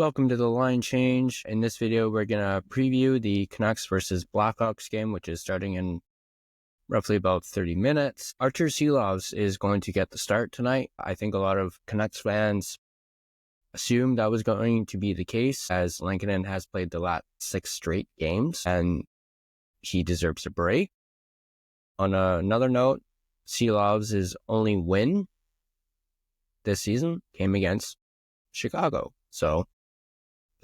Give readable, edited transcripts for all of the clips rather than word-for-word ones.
Welcome to the line change. In this video, we're going to preview the Canucks versus Blackhawks game, which is starting in roughly about 30 minutes. Archer Silovs is going to get the start tonight. I think a lot of Canucks fans assumed that was going to be the case, as Lankinen has played the last 6 straight games and he deserves a break. On another note, Silovs' only win this season came against Chicago. So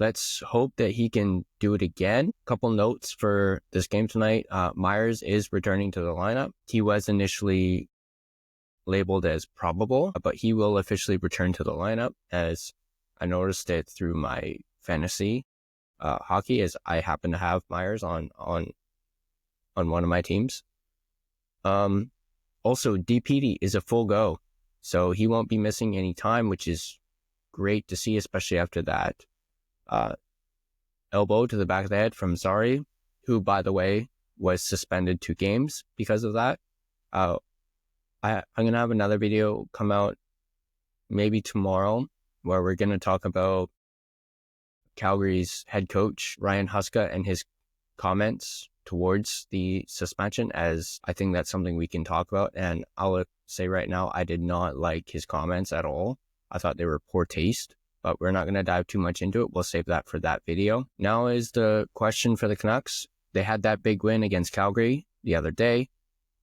let's hope that he can do it again. Couple notes for this game tonight. Myers is returning to the lineup. He was initially labeled as probable, but he will officially return to the lineup, as I noticed it through my fantasy hockey, as I happen to have Myers on one of my teams. Also, DPD is a full go, so he won't be missing any time, which is great to see, especially after that elbow to the back of the head from Zari, who, by the way, was suspended 2 games because of that. I'm going to have another video come out maybe tomorrow where we're going to talk about Calgary's head coach, Ryan Huska, and his comments towards the suspension, as I think that's something we can talk about. And I'll say right now, I did not like his comments at all. I thought they were poor taste, but we're not going to dive too much into it. We'll save that for that video. Now is the question for the Canucks. They had that big win against Calgary the other day.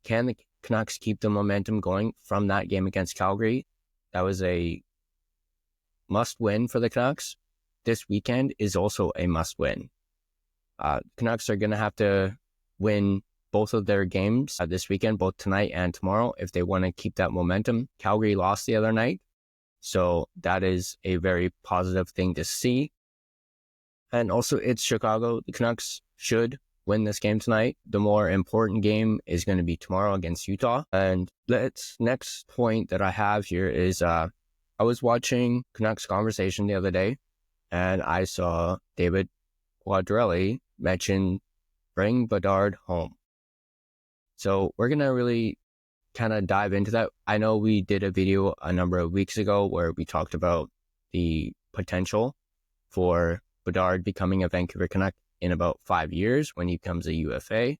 Can the Canucks keep the momentum going from that game against Calgary? That was a must win for the Canucks. This weekend is also a must win. Canucks are going to have to win both of their games this weekend, both tonight and tomorrow, if they want to keep that momentum. Calgary lost the other night, so that is a very positive thing to see. And also, it's Chicago. The Canucks should win this game tonight. The more important game is going to be tomorrow against Utah. And next point that I have here is I was watching Canucks Conversation the other day, and I saw David Quadrelli mention bring Bedard home. So we're going to really kind of dive into that. I know we did a video a number of weeks ago where we talked about the potential for Bedard becoming a Vancouver Canuck in about 5 years when he becomes a UFA.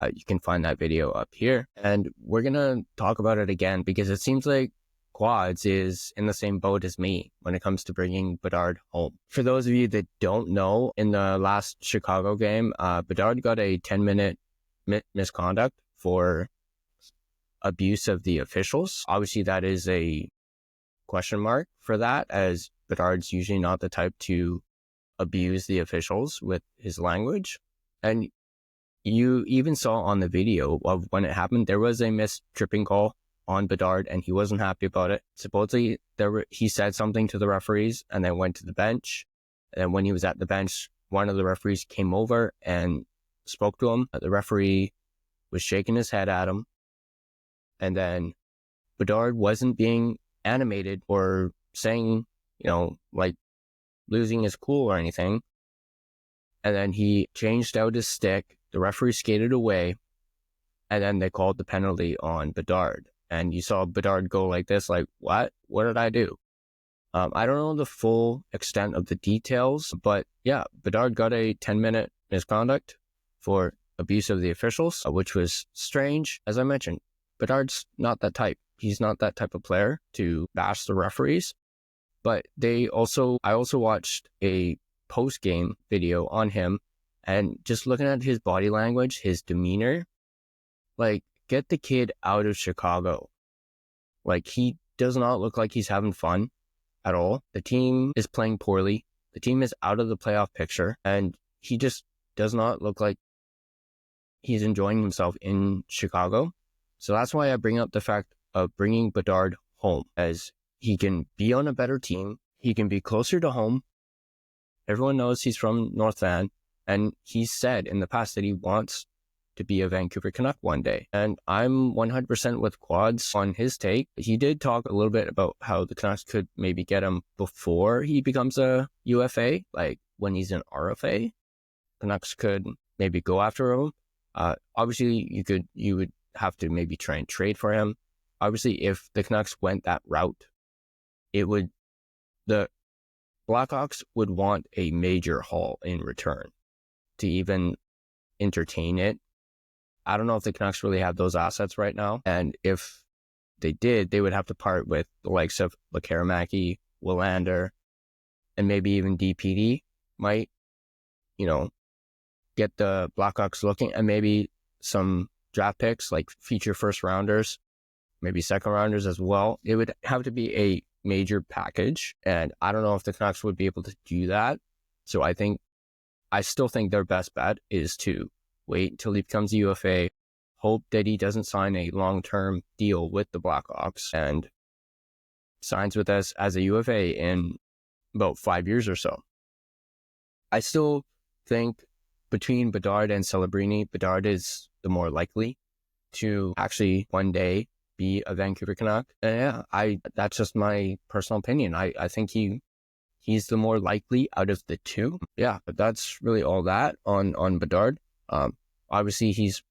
You can find that video up here. And we're going to talk about it again because it seems like Quads is in the same boat as me when it comes to bringing Bedard home. For those of you that don't know, in the last Chicago game, Bedard got a 10-minute misconduct for abuse of the officials. Obviously, that is a question mark for that, as Bedard's usually not the type to abuse the officials with his language. And you even saw on the video of when it happened, there was a missed tripping call on Bedard, and he wasn't happy about it. Supposedly, he said something to the referees and then went to the bench. And when he was at the bench, one of the referees came over and spoke to him. The referee was shaking his head at him. And then Bedard wasn't being animated or saying, like losing his cool or anything. And then he changed out his stick. The referee skated away. And then they called the penalty on Bedard. And you saw Bedard go like this, like, what? What did I do? I don't know the full extent of the details, but yeah, Bedard got a 10-minute misconduct for abuse of the officials, which was strange. As I mentioned, Bedard's not that type. He's not that type of player to bash the referees. But I also watched a post-game video on him, and just looking at his body language, his demeanor, like, get the kid out of Chicago. Like, he does not look like he's having fun at all. The team is playing poorly. The team is out of the playoff picture, and he just does not look like he's enjoying himself in Chicago. So that's why I bring up the fact of bringing Bedard home, as he can be on a better team. He can be closer to home. Everyone knows he's from North Van, and he's said in the past that he wants to be a Vancouver Canuck one day. And I'm 100% with Quads on his take. He did talk a little bit about how the Canucks could maybe get him before he becomes a UFA, like when he's an RFA. Canucks could maybe go after him. Obviously, you would have to maybe try and trade for him. Obviously, if the Canucks went that route, the Blackhawks would want a major haul in return to even entertain it. I don't know if the Canucks really have those assets right now. And if they did, they would have to part with the likes of Lekaramaki, Willander, and maybe even DPD might, get the Blackhawks looking, and maybe some draft picks like future first rounders, maybe second rounders as well. It would have to be a major package, and I don't know if the Canucks would be able to do that. So I still think their best bet is to wait until he becomes a UFA, hope that he doesn't sign a long-term deal with the Blackhawks and signs with us as a UFA in about 5 years or so. I still think between Bedard and Celebrini, Bedard is the more likely to actually one day be a Vancouver Canuck. And yeah, that's just my personal opinion. I think he's the more likely out of the two. Yeah, but that's really all that on Bedard. Obviously, he's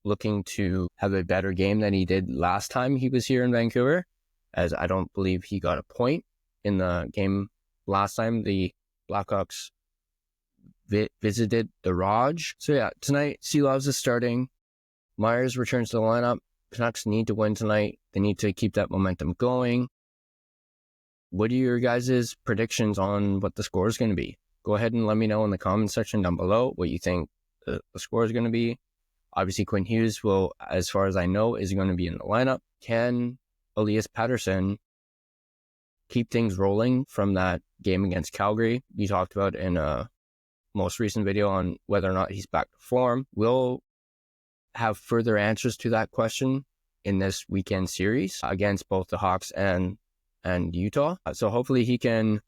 looking to have a better game than he did last time he was here in Vancouver, as I don't believe he got a point in the game last time the Blackhawks visited the Raj. So yeah, tonight, Silovs is starting. Myers returns to the lineup. Canucks need to win tonight. They need to keep that momentum going. What are your guys' predictions on what the score is going to be? Go ahead and let me know in the comment section down below what you think the score is going to be. Obviously, Quinn Hughes will, as far as I know, is going to be in the lineup. Can Elias Pettersson keep things rolling from that game against Calgary we talked about in a most recent video on whether or not he's back to form? We'll have further answers to that question in this weekend series against both the Hawks and Utah. So hopefully he can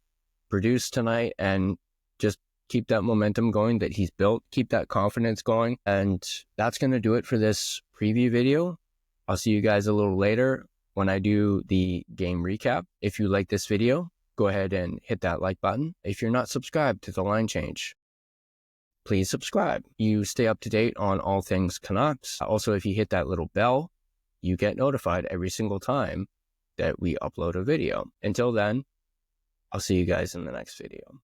produce tonight and just keep that momentum going that he's built, keep that confidence going. And that's going to do it for this preview video. I'll see you guys a little later when I do the game recap. If you like this video, go ahead and hit that like button. If you're not subscribed to The Line Change, please subscribe. You stay up to date on all things Canucks. Also, if you hit that little bell, you get notified every single time that we upload a video. Until then, I'll see you guys in the next video.